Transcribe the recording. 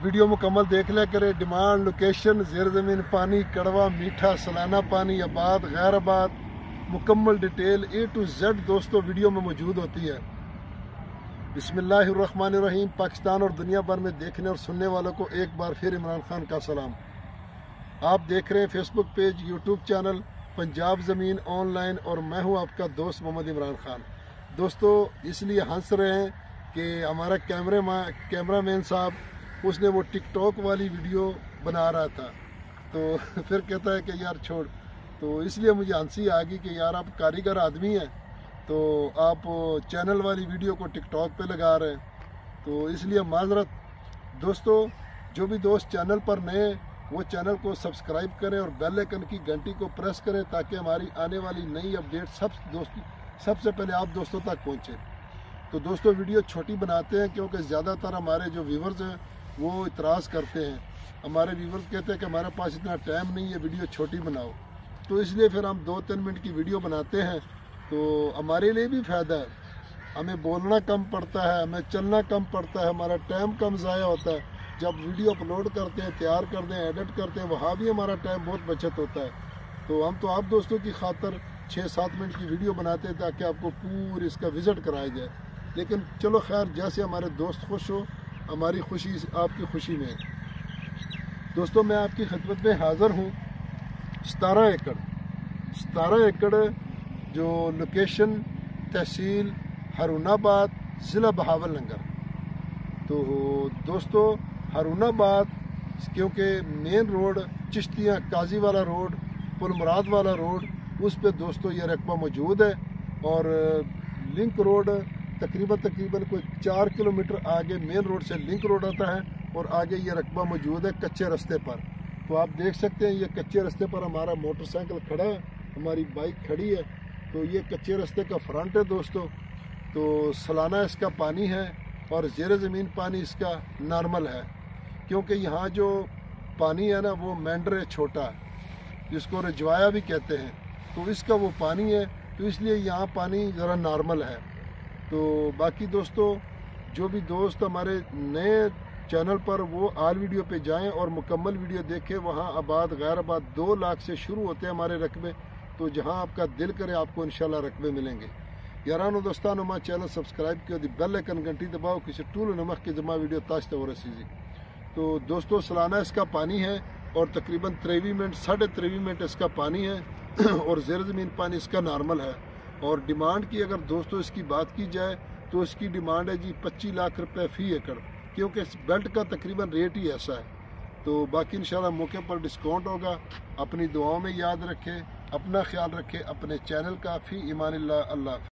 Video मुकम्मल देख लिया करें। डिमांड, लोकेशन, ज़ेर ज़मीन पानी, कड़वा, मीठा, सालाना पानी, आबाद, गैर आबाद, मुकम्मल डिटेल A to Z दोस्तों वीडियो में मौजूद होती है। बिस्मिल्लाहिर्रहमानिर्रहीम। पाकिस्तान और दुनिया भर में देखने और सुनने वालों को एक बार फिर इमरान खान का सलाम। आप देख रहे हैं Facebook page, YouTube channel Punjab ज़मीन ऑनलाइन और मैं हूं आपका दोस्त मोहम्मद इमरान खान। दोस्तों इसलिए हंस रहे हैं कि हमारा कैमरामैन साहब उसने वो टिकटॉक वाली वीडियो बना रहा था, तो फिर कहता है कि यार छोड़। तो इसलिए मुझे हंसी आ गई कि यार आप कारीगर आदमी हैं, तो आप चैनल वाली वीडियो को टिकटॉक पे लगा रहे हैं। तो इसलिए माजरत। दोस्तों जो भी दोस्त चैनल पर नए वो चैनल को सब्सक्राइब करें और बेल आइकन की घंटी को प्रेस करें ताकि हमारी आने वाली नई अपडेट सबसे पहले आप दोस्तों तक पहुँचे। तो दोस्तों वीडियो छोटी बनाते हैं क्योंकि ज़्यादातर हमारे जो व्यूवर्स हैं वो इतराज़ करते हैं। हमारे व्यूवर्स कहते हैं कि हमारे पास इतना टाइम नहीं है, वीडियो छोटी बनाओ। तो इसलिए फिर हम 2-3 मिनट की वीडियो बनाते हैं, तो हमारे लिए भी फ़ायदा है। हमें बोलना कम पड़ता है, हमें चलना कम पड़ता है, हमारा टाइम कम ज़ाया होता है। जब वीडियो अपलोड करते हैं, तैयार करते हैं, एडिट करते हैं, वहाँ भी हमारा टाइम बहुत बचत होता है। तो हम तो आप दोस्तों की खातर 6-7 मिनट की वीडियो बनाते हैं ताकि आपको पूरी इसका विज़िट कराया जाए। लेकिन चलो खैर, जैसे हमारे दोस्त खुश हो हमारी खुशी आपकी खुशी में। दोस्तों मैं आपकी खिदमत में हाज़िर हूँ। 17 एकड़ जो लोकेशन तहसील हारूनाबाद, ज़िला बहावलनगर। तो दोस्तों हारूनाबाद क्योंकि मेन रोड चिश्तियाँ काजी वाला रोड, पुल मुराद वाला रोड, उस पे दोस्तों ये रकबा मौजूद है। और लिंक रोड तकरीबन कोई 4 किलोमीटर आगे मेन रोड से लिंक रोड आता है और आगे ये रकबा मौजूद है कच्चे रास्ते पर। तो आप देख सकते हैं ये कच्चे रास्ते पर हमारा मोटरसाइकिल खड़ा है, हमारी बाइक खड़ी है। तो ये कच्चे रास्ते का फ्रंट है दोस्तों। तो सालाना इसका पानी है और ज़ेर ज़मीन पानी इसका नॉर्मल है, क्योंकि यहाँ जो पानी है ना वो मेंढर है छोटा, जिसको रजवाया भी कहते हैं। तो इसका वो पानी है, तो इसलिए यहाँ पानी ज़रा नॉर्मल है। तो बाकी दोस्तों जो भी दोस्त हमारे नए चैनल पर वो आल वीडियो पे जाएं और मुकम्मल वीडियो देखें। वहाँ आबाद गैर आबाद 2 लाख से शुरू होते हैं हमारे रकबे। तो जहाँ आपका दिल करे आपको इंशाल्लाह रकबे मिलेंगे। यारानो दोस्तानो मां चैनल सब्सक्राइब किया, बेल आइकन घंटी दबाओ किसी टूल नमक के जमा वीडियो ताश्ते हो रही। तो दोस्तों सालाना इसका पानी है और तकरीबन 23 मिनट 23.5 मिनट इसका पानी है और ज़ेर ज़मीन पानी इसका नॉर्मल है। और डिमांड की अगर दोस्तों इसकी बात की जाए तो इसकी डिमांड है जी 25 लाख रुपए फ़ी एकड़, क्योंकि इस बेल्ट का तकरीबन रेट ही ऐसा है। तो बाकी इंशाल्लाह मौके पर डिस्काउंट होगा। अपनी दुआओं में याद रखें, अपना ख्याल रखें, अपने चैनल का फ़ी ईमानिल्लाह। अल्लाह।